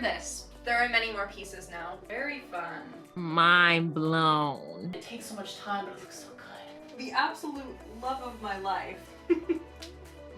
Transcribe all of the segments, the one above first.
this. There are many more pieces now. Very fun. Mind blown. It takes so much time, but it looks so good. The absolute love of my life.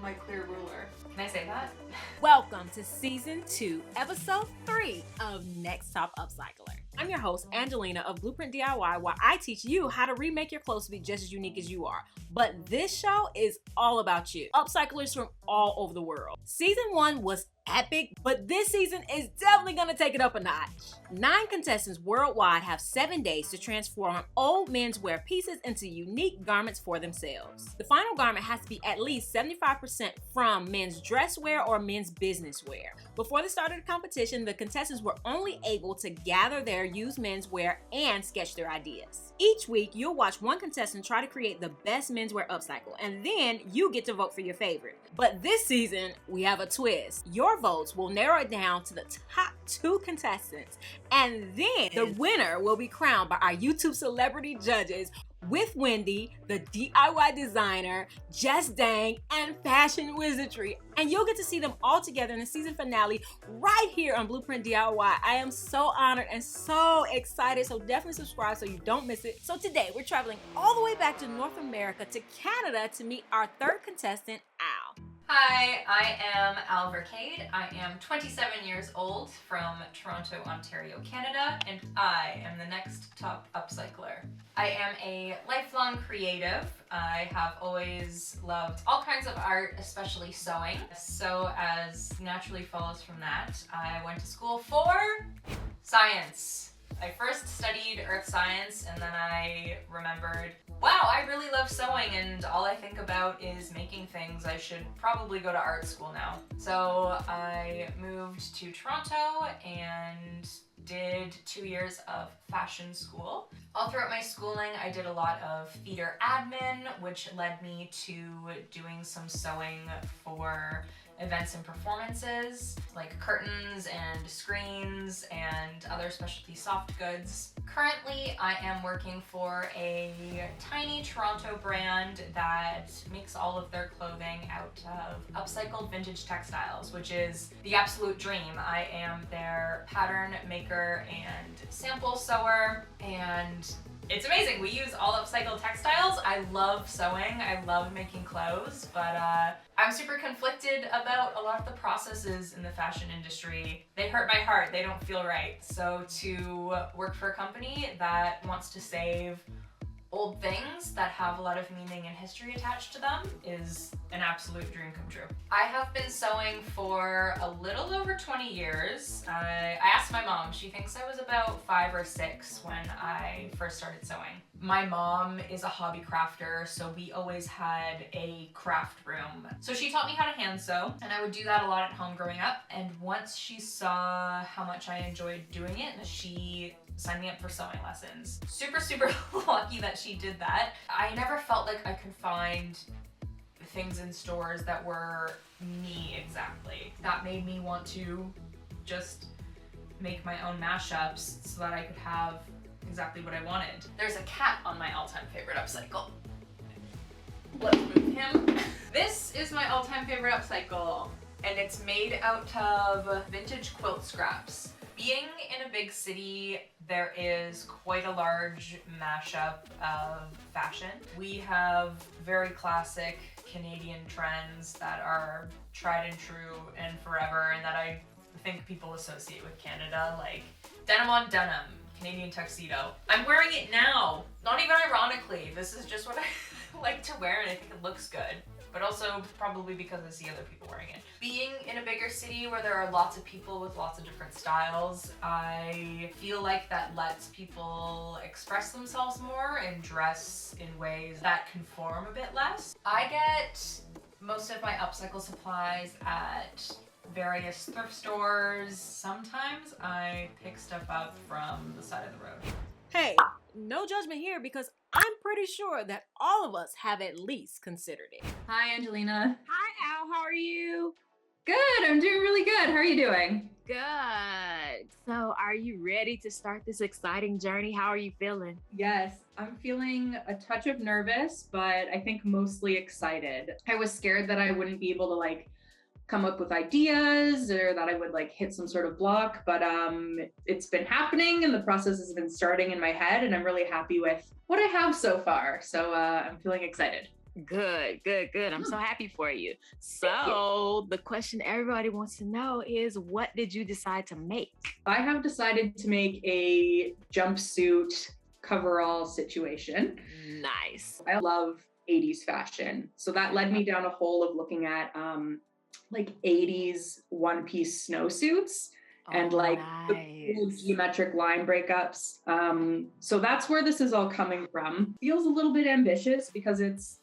My clear ruler. Can I say that? Welcome to season 2, episode 3 of Next Top Upcycler. I'm your host, Angelina of Blueprint DIY, where I teach you how to remake your clothes to be just as unique as you are. But this show is all about you. Upcyclers from all over the world. Season 1 was epic, but this season is definitely gonna take it up a notch. 9 contestants worldwide have 7 days to transform old menswear pieces into unique garments for themselves. The final garment has to be at least 75% from men's dress wear or men's business wear. Before the start of the competition, the contestants were only able to gather their used menswear and sketch their ideas. Each week, you'll watch one contestant try to create the best menswear upcycle, and then you get to vote for your favorite. But this season, we have a twist. Your votes will narrow it down to the top 2 contestants, and then the winner will be crowned by our YouTube celebrity judges, with Wendy, the DIY designer, Jess Dang, and Fashion Wizardry. And you'll get to see them all together in the season finale right here on Blueprint DIY. I am so honored and so excited, so definitely subscribe so you don't miss it. So today, we're traveling all the way back to North America to Canada to meet our 3rd contestant, Al. Hi, I am Al Verkade. I am 27 years old from Toronto, Ontario, Canada, and I am the next top upcycler. I am a lifelong creative. I have always loved all kinds of art, especially sewing. So as naturally follows from that, I went to school for science. I first studied earth science, and then I remembered, wow, I really love sewing and all I think about is making things. I should probably go to art school now. So I moved to Toronto and did 2 years of fashion school. All throughout my schooling, I did a lot of theater admin, which led me to doing some sewing for events and performances, like curtains and screens and other specialty soft goods. Currently, I am working for a tiny Toronto brand that makes all of their clothing out of upcycled vintage textiles, which is the absolute dream. I am their pattern maker and sample sewer, and it's amazing. We use all upcycled textiles. I love sewing. I love making clothes, but I'm super conflicted about a lot of the processes in the fashion industry. They hurt my heart. They don't feel right. So to work for a company that wants to save old things that have a lot of meaning and history attached to them is an absolute dream come true. I have been sewing for a little over 20 years. I asked my mom. She thinks I was about 5 or 6 when I first started sewing. My mom is a hobby crafter, so we always had a craft room. So she taught me how to hand sew, and I would do that a lot at home growing up. And once she saw how much I enjoyed doing it, she signed me up for sewing lessons. Super, super lucky that she did that. I never felt like I could find things in stores that were me exactly. That made me want to just make my own mashups so that I could have exactly what I wanted. There's a cat on my all-time favorite upcycle. Let's move him. This is my all-time favorite upcycle, and it's made out of vintage quilt scraps. Being in a big city, there is quite a large mashup of fashion. We have very classic Canadian trends that are tried and true and forever, and that I think people associate with Canada, like denim on denim, Canadian tuxedo. I'm wearing it now, not even ironically. This is just what I like to wear, and I think it looks good, but also probably because I see other people wearing it. Being in a bigger city where there are lots of people with lots of different styles, I feel like that lets people express themselves more and dress in ways that conform a bit less. I get most of my upcycle supplies at various thrift stores. Sometimes I pick stuff up from the side of the road. Hey, no judgment here because I'm pretty sure that all of us have at least considered it. Hi, Angelina. Hi, Al. How are you? Good. I'm doing really good. How are you doing? Good. So, are you ready to start this exciting journey? How are you feeling? Yes, I'm feeling a touch of nervous, but I think mostly excited. I was scared that I wouldn't be able to come up with ideas or that I would like hit some sort of block, but it's been happening and the process has been starting in my head, and I'm really happy with what I have so far. So I'm feeling excited. Good. I'm so happy for you. So the question everybody wants to know is, what did you decide to make? I have decided to make a jumpsuit coverall situation. Nice. I love 80s fashion. So that led me down a hole of looking at like 80s one-piece snowsuits and like the cool geometric line breakups. So that's where this is all coming from. Feels a little bit ambitious because it's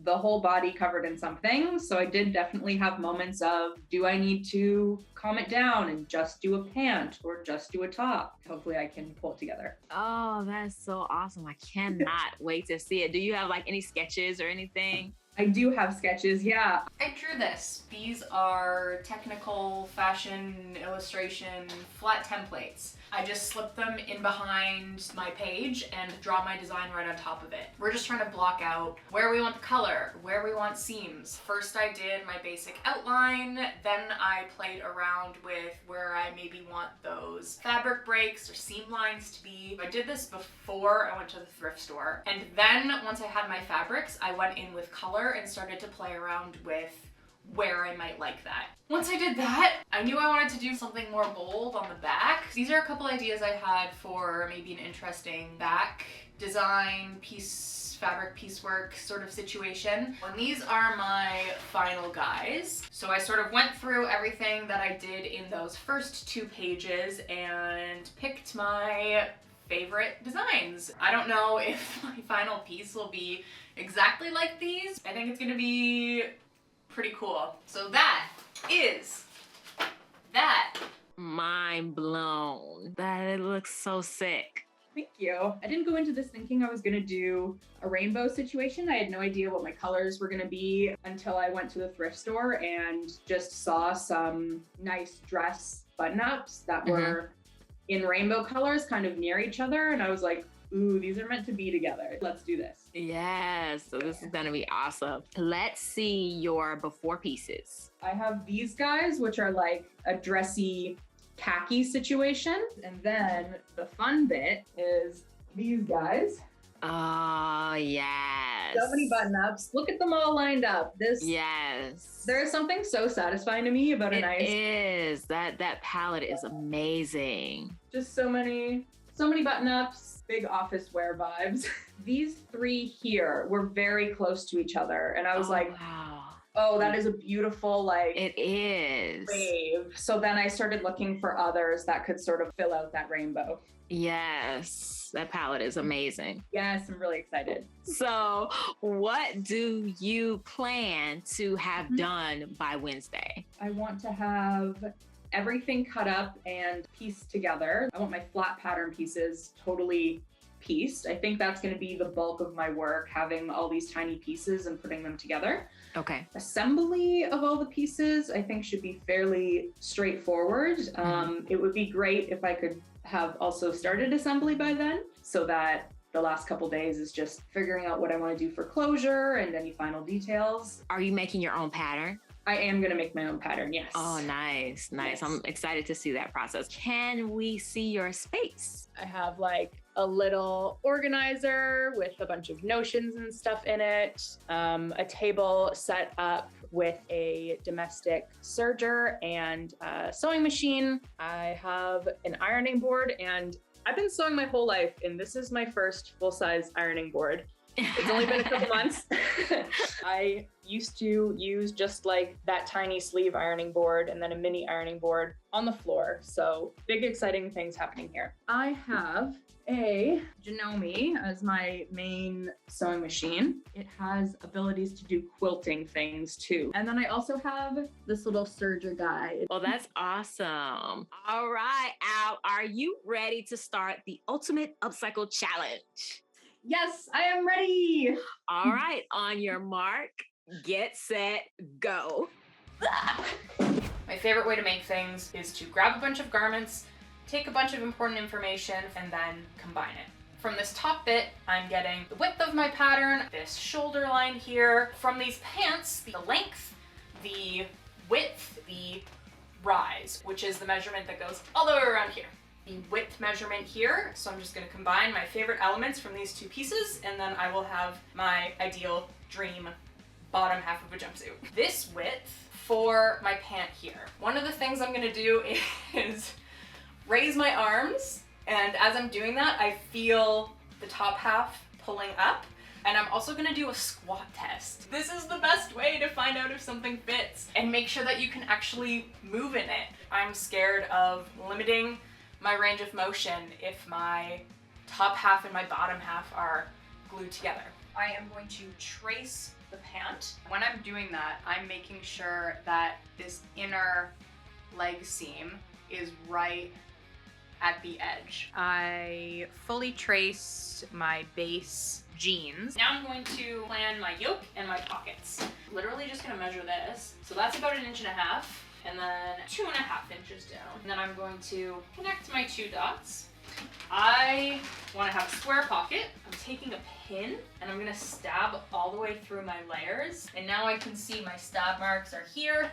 the whole body covered in something. So I did definitely have moments of, do I need to calm it down and just do a pant or just do a top? Hopefully I can pull it together. Oh, that's so awesome. I cannot wait to see it. Do you have like any sketches or anything? I do have sketches, yeah. I drew this. These are technical fashion illustration flat templates. I just slip them in behind my page and draw my design right on top of it. We're just trying to block out where we want the color, where we want seams. First I did my basic outline, then I played around with where I maybe want those fabric breaks or seam lines to be. I did this before I went to the thrift store, and then once I had my fabrics, I went in with color and started to play around with where I might like that. Once I did that, I knew I wanted to do something more bold on the back. These are a couple ideas I had for maybe an interesting back design, fabric piecework sort of situation. And these are my final guys. So I sort of went through everything that I did in those first 2 pages and picked my favorite designs. I don't know if my final piece will be exactly like these. I think it's gonna be pretty cool. So that is that. Mind blown. That looks so sick. Thank you. I didn't go into this thinking I was gonna do a rainbow situation. I had no idea what my colors were gonna be until I went to the thrift store and just saw some nice dress button-ups that were in rainbow colors kind of near each other. And I was like, ooh, these are meant to be together. Let's do this. Yes, so this is gonna be awesome. Let's see your before pieces. I have these guys, which are like a dressy khaki situation. And then the fun bit is these guys. Oh, yes. So many button-ups. Look at them all lined up. Yes. There's something so satisfying to me about a nice... It is. That palette is amazing. Just so many button-ups, big office wear vibes. These 3 here were very close to each other. And I was like, wow. Oh, that is a beautiful, like... It is. Wave. So then I started looking for others that could sort of fill out that rainbow. Yes, that palette is amazing. Yes, I'm really excited. So what do you plan to have done by Wednesday? I want to have everything cut up and pieced together. I want my flat pattern pieces totally pieced. I think that's going to be the bulk of my work, having all these tiny pieces and putting them together. Okay. Assembly of all the pieces, I think, should be fairly straightforward. It would be great if I could have also started assembly by then, so that the last couple days is just figuring out what I want to do for closure and any final details. Are you making your own pattern? I am going to make my own pattern, yes. Oh, nice. Yes. I'm excited to see that process. Can we see your space? I have like a little organizer with a bunch of notions and stuff in it, a table set up with a domestic serger and a sewing machine. I have an ironing board, and I've been sewing my whole life, and this is my first full-size ironing board. It's only been a couple months. I used to use just like that tiny sleeve ironing board and then a mini ironing board on the floor. So big, exciting things happening here. I have a Janome as my main sewing machine. It has abilities to do quilting things too. And then I also have this little serger guy. Well, that's awesome. All right, Al, are you ready to start the Ultimate Upcycle Challenge? Yes, I am ready. All right, on your mark, get set, go. My favorite way to make things is to grab a bunch of garments, take a bunch of important information, and then combine it. From this top bit, I'm getting the width of my pattern, this shoulder line here. From these pants, the length, the width, the rise, which is the measurement that goes all the way around here. The width measurement here, so I'm just gonna combine my favorite elements from these two pieces, and then I will have my ideal dream bottom half of a jumpsuit. This width for my pant here. One of the things I'm gonna do is raise my arms, and as I'm doing that, I feel the top half pulling up, and I'm also gonna do a squat test. This is the best way to find out if something fits and make sure that you can actually move in it. I'm scared of limiting my range of motion if my top half and my bottom half are glued together. I am going to trace the pant. When I'm doing that, I'm making sure that this inner leg seam is right at the edge. I fully traced my base jeans. Now I'm going to plan my yoke and my pockets. Literally just gonna measure this. So that's about 1.5 inches, and then 2.5 inches down. And then I'm going to connect my 2 dots. I want to have a square pocket. I'm taking a pin and I'm gonna stab all the way through my layers. And now I can see my stab marks are here,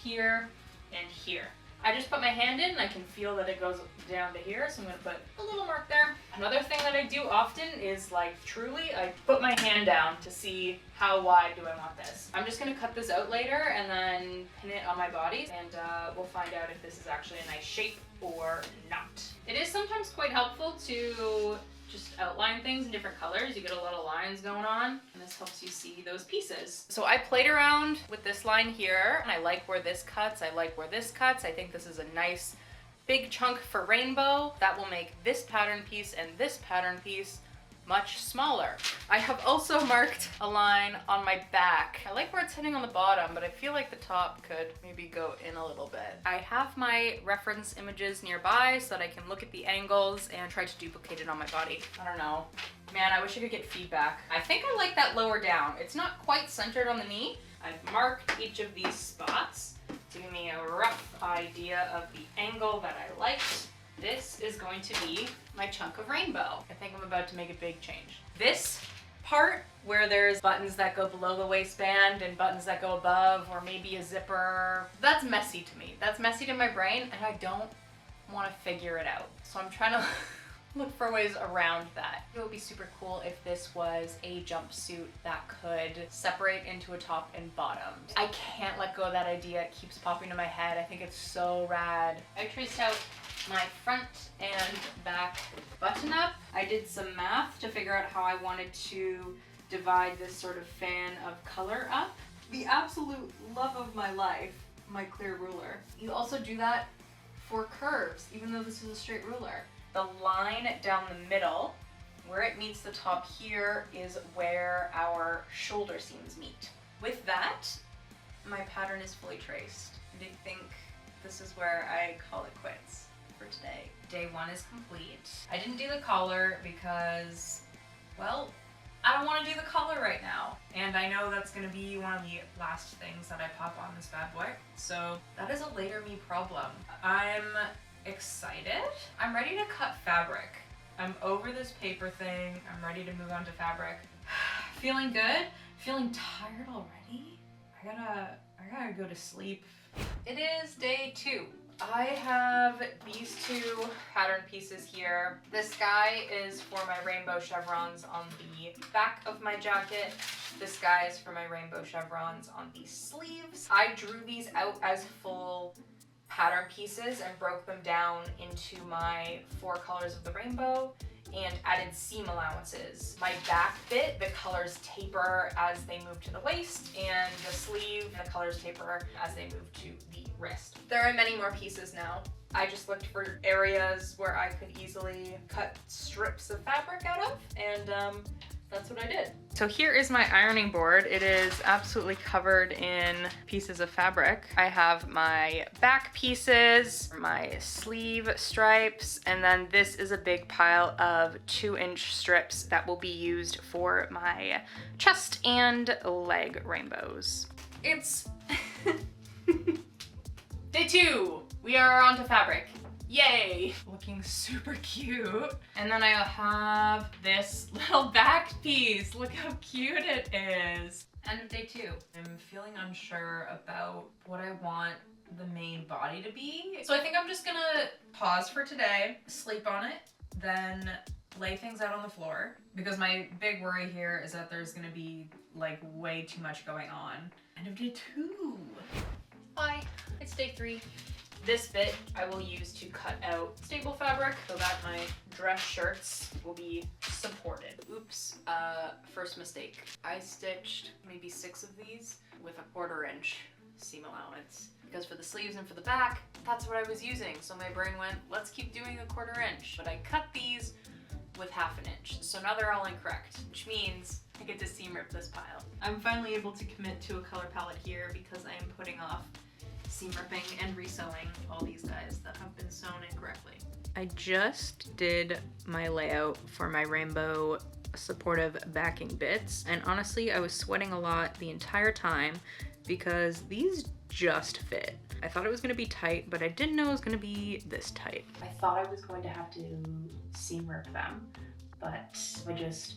here, and here. I just put my hand in and I can feel that it goes down to here, so I'm gonna put a little mark there. Another thing that I do often is, like, truly, I put my hand down to see how wide do I want this. I'm just gonna cut this out later and then pin it on my body, and we'll find out if this is actually a nice shape or not. It is sometimes quite helpful to just outline things in different colors. You get a lot of lines going on, and this helps you see those pieces. So I played around with this line here, and I like where this cuts, I like where this cuts. I think this is a nice big chunk for rainbow. That will make this pattern piece and this pattern piece much smaller. I have also marked a line on my back. I like where it's hitting on the bottom, but I feel like the top could maybe go in a little bit. I have my reference images nearby so that I can look at the angles and try to duplicate it on my body. I don't know. Man, I wish I could get feedback. I think I like that lower down. It's not quite centered on the knee. I've marked each of these spots to give me a rough idea of the angle that I liked. This is going to be my chunk of rainbow. I think I'm about to make a big change. This part where there's buttons that go below the waistband and buttons that go above, or maybe a zipper, that's messy to me. That's messy to my brain, and I don't want to figure it out. So I'm trying to look for ways around that. It would be super cool if this was a jumpsuit that could separate into a top and bottom. I can't let go of that idea. It keeps popping to my head. I think it's so rad. I traced out my front and back button up. I did some math to figure out how I wanted to divide this sort of fan of color up. The absolute love of my life, my clear ruler. You also do that for curves, even though this is a straight ruler. The line down the middle, where it meets the top here, is where our shoulder seams meet. With that, my pattern is fully traced. I think this is where I call it quits for today. Day 1 is complete. I didn't do the collar because, well, I don't want to do the collar right now. And I know that's going to be one of the last things that I pop on this bad boy. So that is a later me problem. I'm excited. I'm ready to cut fabric. I'm over this paper thing. I'm ready to move on to fabric. Feeling good? Feeling tired already? I gotta go to sleep. It is day 2. I have these 2 pattern pieces here. This guy is for my rainbow chevrons on the back of my jacket. This guy is for my rainbow chevrons on the sleeves. I drew these out as full pattern pieces and broke them down into my 4 colors of the rainbow and added seam allowances. My back bit, the colors taper as they move to the waist, and the sleeve, the colors taper as they move to the wrist. There are many more pieces now. I just looked for areas where I could easily cut strips of fabric out of, and that's what I did. So here is my ironing board. It is absolutely covered in pieces of fabric. I have my back pieces, my sleeve stripes, and then this is a big pile of 2-inch strips that will be used for my chest and leg rainbows. It's day 2. We are on to fabric. Yay! Looking super cute. And then I have this little back piece. Look how cute it is. End of day 2. I'm feeling unsure about what I want the main body to be. So I think I'm just gonna pause for today, sleep on it, then lay things out on the floor, because my big worry here is that there's gonna be like way too much going on. End of day 2. Hi, it's day 3. This bit I will use to cut out staple fabric so that my dress shirts will be supported. Oops, first mistake. I stitched maybe 6 of these with a 1/4 inch seam allowance, because for the sleeves and for the back, that's what I was using. So my brain went, let's keep doing a 1/4 inch. But I cut these with 1/2 inch. So now they're all incorrect, which means I get to seam rip this pile. I'm finally able to commit to a color palette here because I am putting off seam ripping and resewing all these guys that have been sewn incorrectly. I just did my layout for my rainbow supportive backing bits, and honestly I was sweating a lot the entire time because these just fit. I thought it was gonna be tight, but I didn't know it was gonna be this tight. I thought I was going to have to seam rip them, but I just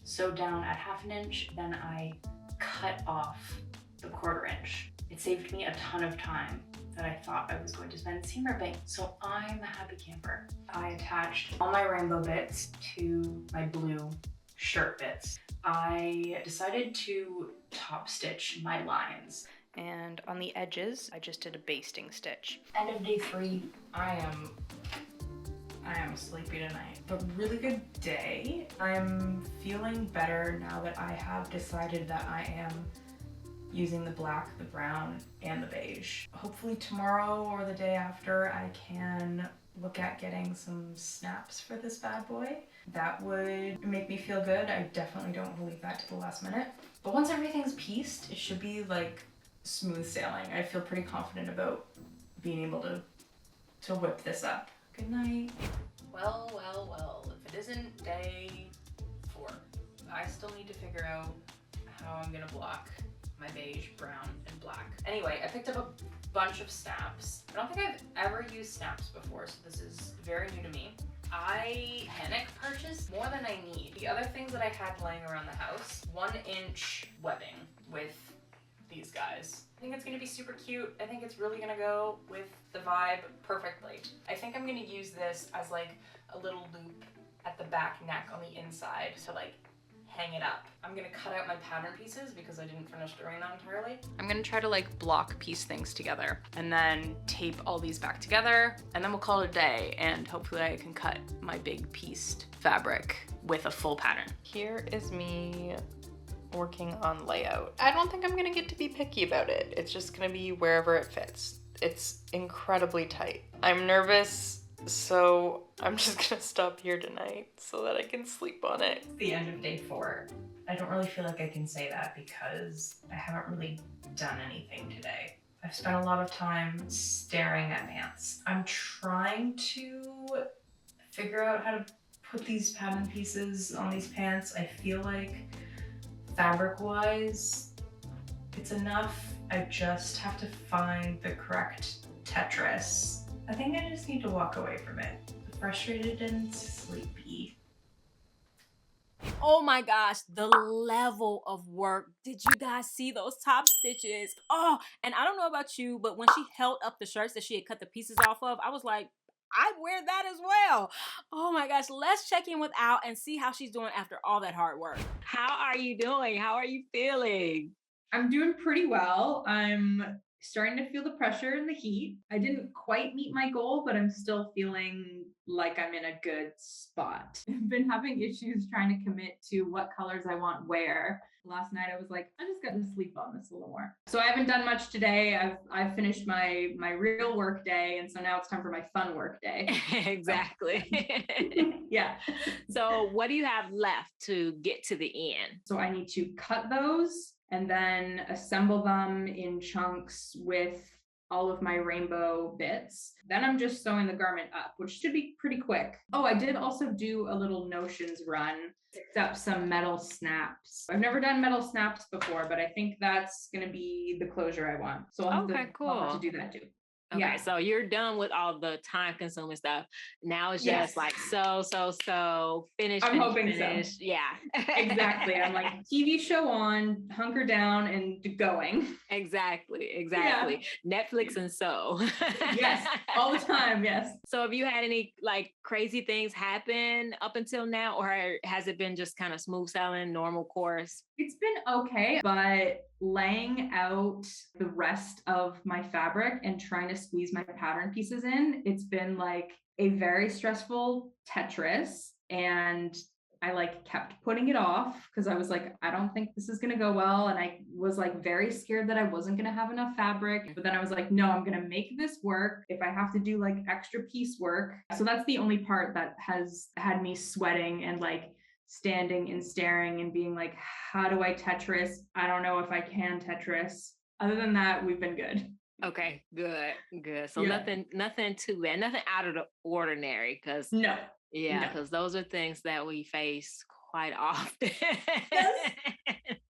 sewed down at 1/2 inch, then I cut off the 1/4 inch. It saved me a ton of time that I thought I was going to spend seam ripping, so I'm a happy camper. I attached all my rainbow bits to my blue shirt bits. I decided to top stitch my lines, and on the edges I just did a basting stitch. End of day 3. I am sleepy tonight. A really good day. I'm feeling better now that I have decided that I am using the black, the brown, and the beige. Hopefully tomorrow or the day after I can look at getting some snaps for this bad boy. That would make me feel good. I definitely don't want to leave that to the last minute. But once everything's pieced, it should be like smooth sailing. I feel pretty confident about being able to whip this up. Good night. Well, well, well, if it isn't day 4, I still need to figure out how I'm gonna block my beige, brown, and black. Anyway, I picked up a bunch of snaps. I don't think I've ever used snaps before, so this is very new to me. I panic purchased more than I need. The other things that I had laying around the house, 1-inch webbing with these guys. I think it's gonna be super cute. I think it's really gonna go with the vibe perfectly. I think I'm gonna use this as like a little loop at the back neck on the inside to like hang it up. I'm gonna cut out my pattern pieces because I didn't finish doing that entirely. I'm gonna try to like block piece things together and then tape all these back together, and then we'll call it a day, and hopefully I can cut my big pieced fabric with a full pattern. Here is me working on layout. I don't think I'm gonna get to be picky about it. It's just gonna be wherever it fits. It's incredibly tight. I'm nervous, so I'm just gonna stop here tonight so that I can sleep on it. It's the end of day 4. I don't really feel like I can say that because I haven't really done anything today. I've spent a lot of time staring at pants. I'm trying to figure out how to put these pattern pieces on these pants. I feel like fabric-wise, it's enough. I just have to find the correct Tetris. I think I just need to walk away from it. Frustrated and sleepy. Oh my gosh, the level of work. Did you guys see those top stitches? Oh, and I don't know about you, but when she held up the shirts that she had cut the pieces off of, I was like, I'd wear that as well. Oh my gosh, let's check in with Al and see how she's doing after all that hard work. How are you doing? How are you feeling? I'm doing pretty well. I'm starting to feel the pressure and the heat. I didn't quite meet my goal, but I'm still feeling like I'm in a good spot. I've been having issues trying to commit to what colors I want where. Last night I was like, I just got to sleep on this a little more. So I haven't done much today. I've finished my real work day, and so now it's time for my fun work day. Exactly. Yeah. So what do you have left to get to the end? So I need to cut those and then assemble them in chunks with all of my rainbow bits. Then I'm just sewing the garment up, which should be pretty quick. Oh, I did also do a little notions run, picked up some metal snaps. I've never done metal snaps before, but I think that's gonna be the closure I want. So I'll have to do that too. Okay, Yeah. so you're done with all the time consuming stuff. Now it's Yes. just like finish, I'm hoping so. finish. Yeah. Exactly. I'm like, TV show on, hunker down and going. Exactly. Yeah. Netflix and so. Yes, all the time. Yes. So have you had any like crazy things happen up until now, or has it been just kind of smooth sailing, normal course? It's been okay, but laying out the rest of my fabric and trying to squeeze my pattern pieces in, it's been like a very stressful Tetris. And I like kept putting it off because I was like, I don't think this is going to go well. And I was like very scared that I wasn't going to have enough fabric. But then I was like, no, I'm going to make this work if I have to do like extra piece work. So that's the only part that has had me sweating and like standing and staring and being like, how do I Tetris? I don't know if I can Tetris. Other than that, we've been good. Okay, good. So Yeah. nothing too bad, nothing out of the ordinary, because No. yeah, because those are things that we face quite often. Yes.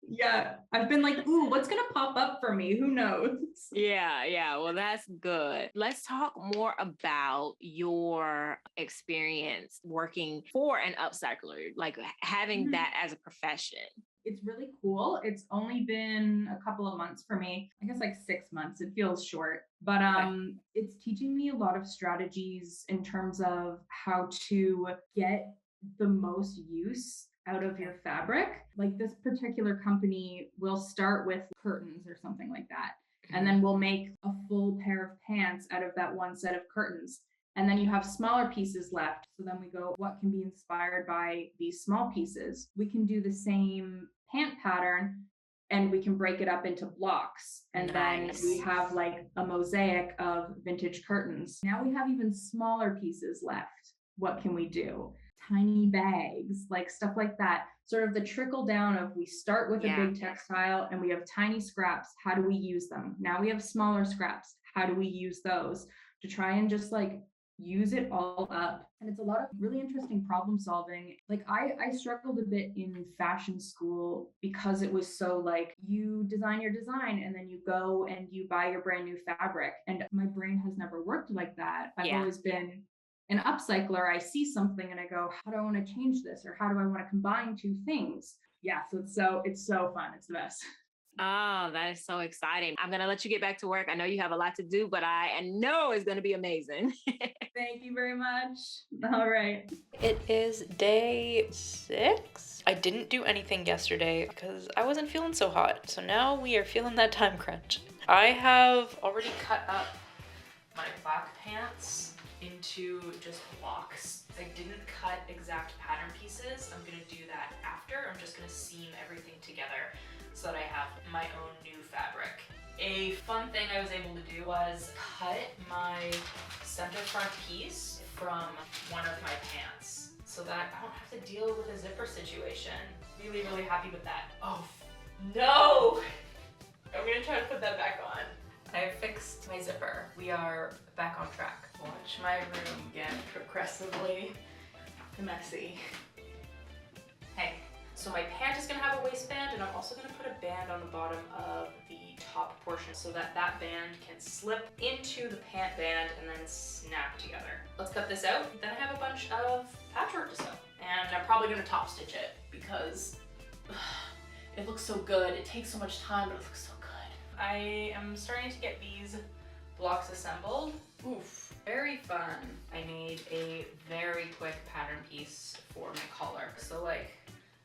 Yeah. I've been like, ooh, what's going to pop up for me? Who knows? Yeah. Well, that's good. Let's talk more about your experience working for an upcycler, like having that as a profession. It's really cool. It's only been a couple of months for me. I guess like 6 months. It feels short, but it's teaching me a lot of strategies in terms of how to get the most use out of your fabric. Like this particular company will start with curtains or something like that. And then we'll make a full pair of pants out of that one set of curtains. And then you have smaller pieces left. So then we go, what can be inspired by these small pieces? We can do the same pant pattern and we can break it up into blocks. And then we have like a mosaic of vintage curtains. Now we have even smaller pieces left. What can we do? Tiny bags, like stuff like that. Sort of the trickle down of we start with a big textile and we have tiny scraps. How do we use them? Now we have smaller scraps. How do we use those to try and just like use it all up? And it's a lot of really interesting problem solving. Like I struggled a bit in fashion school because it was so like you design your design and then you go and you buy your brand new fabric. And my brain has never worked like that. I've always been an upcycler. I see something and I go, how do I want to change this? Or how do I want to combine two things? Yeah. So it's so fun. It's the best. Oh, that is so exciting. I'm going to let you get back to work. I know you have a lot to do, but I know it's going to be amazing. Thank you very much. All right. It is day 6. I didn't do anything yesterday because I wasn't feeling so hot. So now we are feeling that time crunch. I have already cut up my black pants into just blocks. I didn't cut exact pattern pieces. I'm gonna do that after. I'm just gonna seam everything together so that I have my own new fabric. A fun thing I was able to do was cut my center front piece from one of my pants so that I don't have to deal with a zipper situation. Really, really happy with that. Oh, no! I'm gonna try to put that back on. I fixed my zipper. We are back on track. Watch my room get progressively messy. Hey, so my pant is gonna have a waistband and I'm also gonna put a band on the bottom of the top portion so that that band can slip into the pant band and then snap together. Let's cut this out. Then I have a bunch of patchwork to sew. And I'm probably gonna top stitch it because it looks so good. It takes so much time, but it looks so good. I am starting to get these blocks assembled. Oof, very fun. I made a very quick pattern piece for my collar. So like,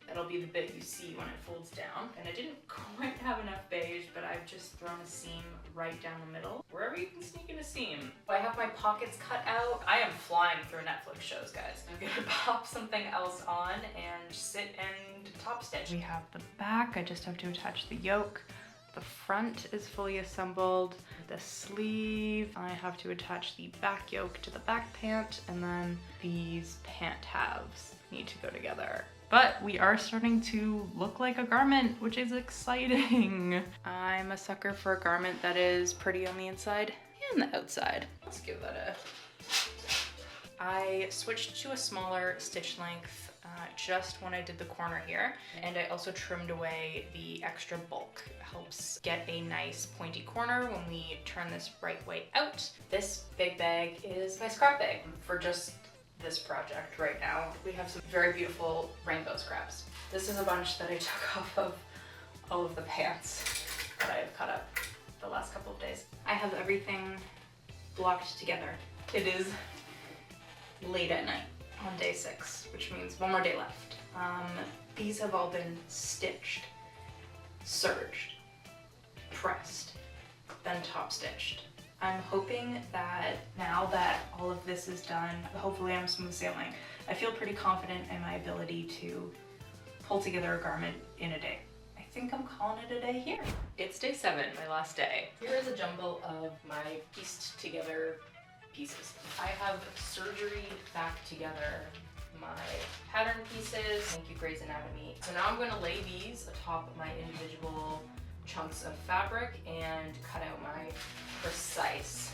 that'll be the bit you see when it folds down. And I didn't quite have enough beige, but I've just thrown a seam right down the middle, wherever you can sneak in a seam. I have my pockets cut out. I am flying through Netflix shows, guys. I'm gonna pop something else on and sit and top stitch. We have the back. I just have to attach the yoke. The front is fully assembled. The sleeve, I have to attach the back yoke to the back pant, and then these pant halves need to go together. But we are starting to look like a garment, which is exciting. I'm a sucker for a garment that is pretty on the inside and the outside. Let's give that a... I switched to a smaller stitch length just when I did the corner here. And I also trimmed away the extra bulk. It helps get a nice pointy corner when we turn this right way out. This big bag is my scrap bag for just this project right now. We have some very beautiful rainbow scraps. This is a bunch that I took off of all of the pants that I have cut up the last couple of days. I have everything blocked together. It is late at night on day 6, which means one more day left. These have all been stitched, serged, pressed, then top stitched. I'm hoping that now that all of this is done, hopefully I'm smooth sailing. I feel pretty confident in my ability to pull together a garment in a day. I think I'm calling it a day here. It's day 7, my last day. Here is a jumble of my pieced together pieces. I have surgeried back together my pattern pieces. Thank you, Grey's Anatomy. So now I'm going to lay these atop my individual chunks of fabric and cut out my precise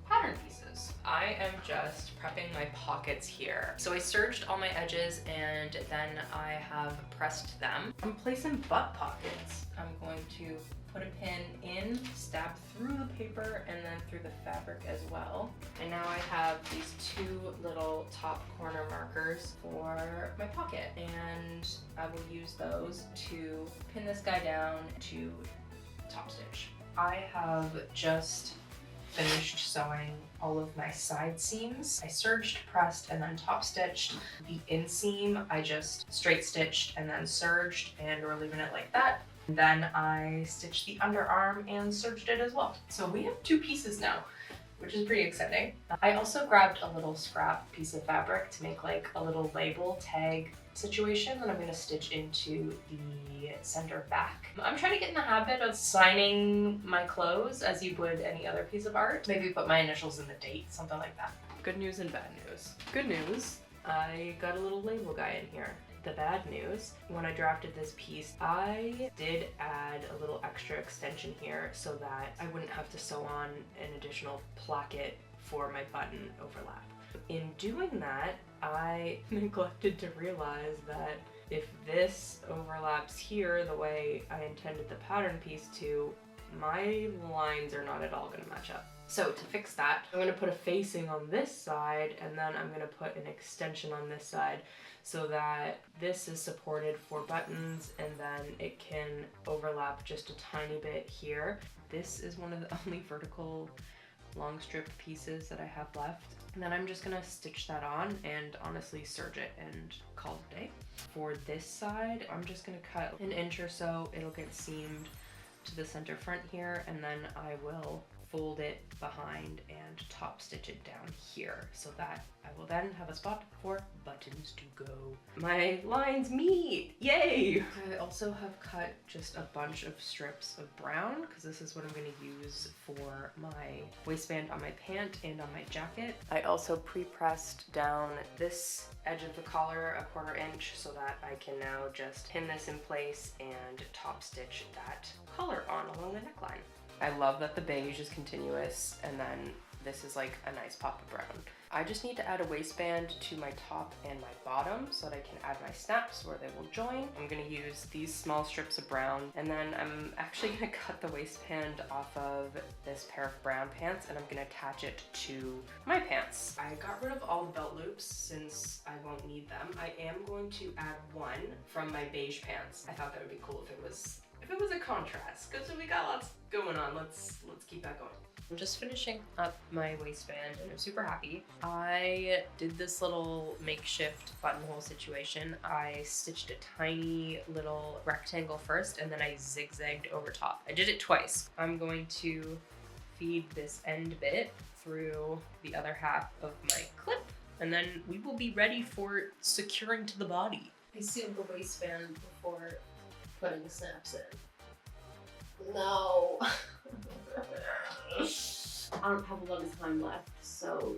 pattern pieces. I am just prepping my pockets here. So I serged all my edges and then I have pressed them. I'm placing butt pockets. I'm going to put a pin in, stab through the paper and then through the fabric as well. And now I have these 2 little top corner markers for my pocket, and I will use those to pin this guy down to top stitch. I have just finished sewing all of my side seams. I serged, pressed, and then top stitched. The inseam I just straight stitched and then serged, and we're leaving it like that. Then I stitched the underarm and serged it as well. So we have 2 pieces now, which is pretty exciting. I also grabbed a little scrap piece of fabric to make like a little label tag situation that I'm going to stitch into the center back. I'm trying to get in the habit of signing my clothes as you would any other piece of art. Maybe put my initials in the date, something like that. Good news and bad news. Good news, I got a little label guy in here. The bad news, when I drafted this piece, I did add a little extra extension here so that I wouldn't have to sew on an additional placket for my button overlap. In doing that, I neglected to realize that if this overlaps here the way I intended the pattern piece to, my lines are not at all going to match up. So to fix that, I'm going to put a facing on this side and then I'm going to put an extension on this side so that this is supported for buttons and then it can overlap just a tiny bit here. This is one of the only vertical long strip pieces that I have left. And then I'm just gonna stitch that on and honestly serge it and call it a day. For this side, I'm just gonna cut an inch or so. It'll get seamed to the center front here, and then I will fold it behind and top stitch it down here so that I will then have a spot for buttons to go. My lines meet! Yay! I also have cut just a bunch of strips of brown because this is what I'm going to use for my waistband on my pant and on my jacket. I also pre-pressed down this edge of the collar a 1/4 inch so that I can now just pin this in place and top stitch that collar on along the neckline. I love that the beige is continuous and then this is like a nice pop of brown. I just need to add a waistband to my top and my bottom so that I can add my snaps where they will join. I'm going to use these small strips of brown and then I'm actually going to cut the waistband off of this pair of brown pants and I'm going to attach it to my pants. I got rid of all the belt loops since I won't need them. I am going to add one from my beige pants. I thought that would be cool if it was a contrast because we got lots going on. Let's keep that going. I'm just finishing up my waistband and I'm super happy. I did this little makeshift buttonhole situation. I stitched a tiny little rectangle first and then I zigzagged over top. I did it twice. I'm going to feed this end bit through the other half of my clip and then we will be ready for securing to the body. I sealed the waistband before putting the snaps in. No. I don't have a lot of time left, so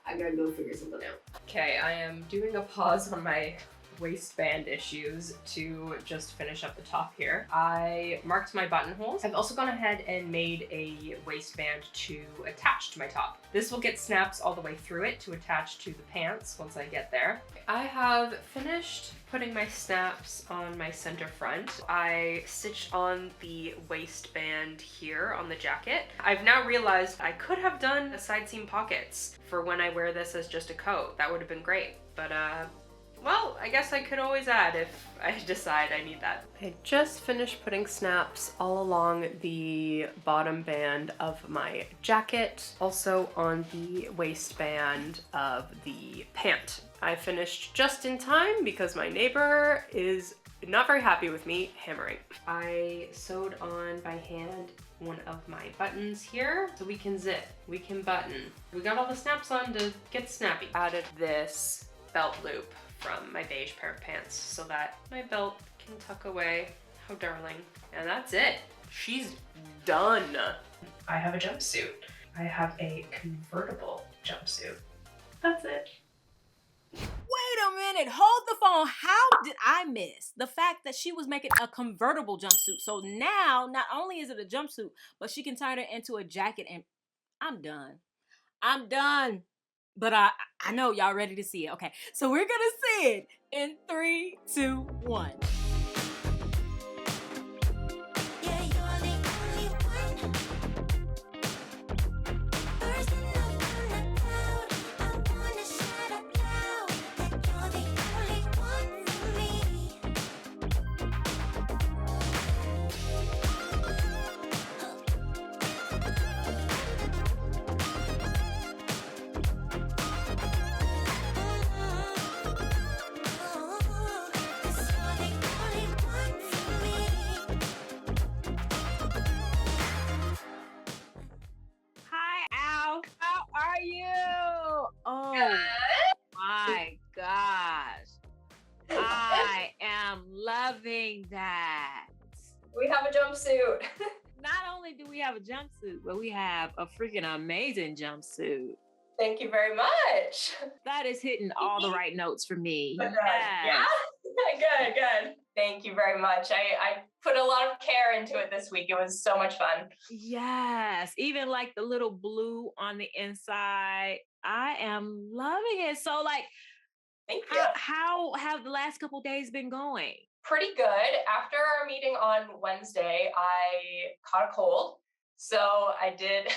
I gotta go figure something out. Okay, I am doing a pause on my waistband issues to just finish up the top here. I marked my buttonholes. I've also gone ahead and made a waistband to attach to my top. This will get snaps all the way through it to attach to the pants once I get there. I have finished putting my snaps on my center front. I stitched on the waistband here on the jacket. I've now realized I could have done side seam pockets for when I wear this as just a coat. That would have been great, but well, I guess I could always add if I decide I need that. I just finished putting snaps all along the bottom band of my jacket, also on the waistband of the pant. I finished just in time because my neighbor is not very happy with me hammering. I sewed on by hand one of my buttons here so we can zip, we can button. We got all the snaps on to get snappy. Added this belt loop from my beige pair of pants so that my belt can tuck away. How darling. And that's it. She's done. I have a jumpsuit. I have a convertible jumpsuit. That's it. Wait a minute, hold the phone. How did I miss the fact that she was making a convertible jumpsuit? So now, not only is it a jumpsuit, but she can turn it into a jacket, and I'm done. I'm done. But I know y'all ready to see it. Okay, so we're gonna see it in 3, 2, 1. Oh my gosh. I am loving that. We have a jumpsuit. Not only do we have a jumpsuit, but we have a freaking amazing jumpsuit. Thank you very much. That is hitting all the right notes for me. Yes. Yes. Yeah? Good. Thank you very much. I put a lot of care into it this week. It was so much fun. Yes. Even like the little blue on the inside. I am loving it. So like, thank you. How have the last couple days been going? Pretty good. After our meeting on Wednesday, I caught a cold. So I did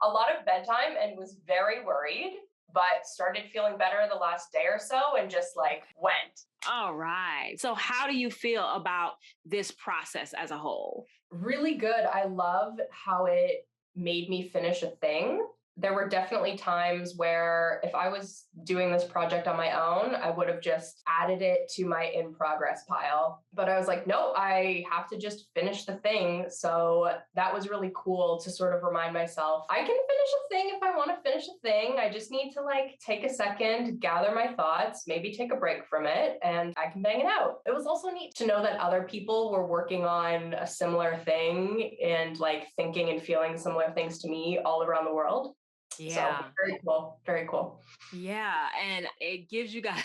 a lot of bedtime and was very worried, but started feeling better the last day or so and just like went. All right. So how do you feel about this process as a whole? Really good. I love how it made me finish a thing. There were definitely times where if I was doing this project on my own, I would have just added it to my in progress pile. But I was like, no, I have to just finish the thing. So that was really cool to sort of remind myself, I can finish a thing if I want to finish a thing. I just need to like take a second, gather my thoughts, maybe take a break from it, and I can bang it out. It was also neat to know that other people were working on a similar thing and like thinking and feeling similar things to me all around the world. Yeah. So very cool. Very cool. Yeah. And it gives you guys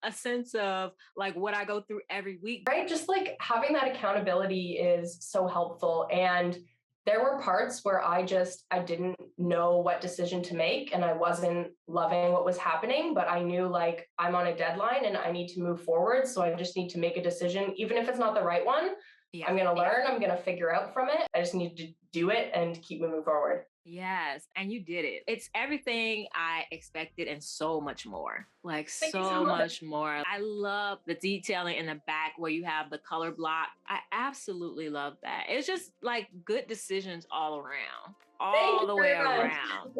a sense of like what I go through every week. Right. Just like having that accountability is so helpful. And there were parts where I didn't know what decision to make and I wasn't loving what was happening, but I knew like I'm on a deadline and I need to move forward. So I just need to make a decision, even if it's not the right one. Yeah. I'm going to learn, I'm going to figure out from it. I just need to do it and keep moving forward. Yes. And you did it. It's everything I expected and so much more. Like Thank you so much more. I love the detailing in the back where you have the color block. I absolutely love that. It's just like good decisions all around. All the way around.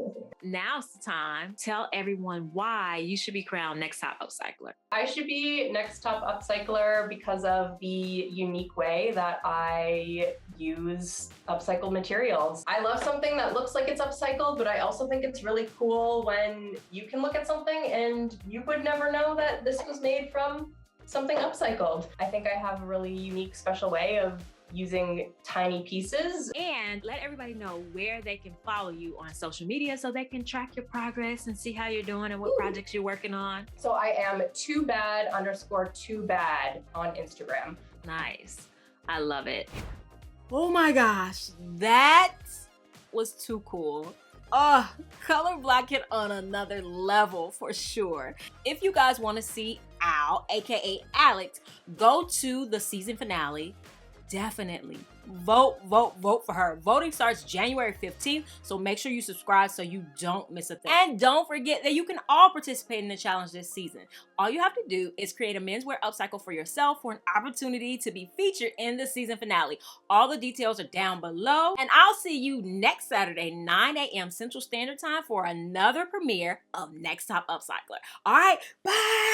Now's the time. Tell everyone why you should be crowned Next Top Upcycler. I should be Next Top Upcycler because of the unique way that I use upcycled materials. I love something that looks like it's upcycled, but I also think it's really cool when you can look at something and you would never know that this was made from something upcycled. I think I have a really unique, special way of using tiny pieces. And let everybody know where they can follow you on social media so they can track your progress and see how you're doing and what projects you're working on. So I am toobad_toobad on Instagram. Nice. I love it. Oh my gosh, that was too cool. Color blocking on another level for sure. If you guys want to see Al, aka Alex, go to the season finale. Definitely vote for her. Voting starts January 15th, so make sure you subscribe so you don't miss a thing. And don't forget that you can all participate in the challenge this season. All you have to do is create a menswear upcycle for yourself for an opportunity to be featured in the season finale. All the details are down below, and I'll see you next Saturday, 9 a.m. Central Standard Time for another premiere of Next Top Upcycler. All right, bye!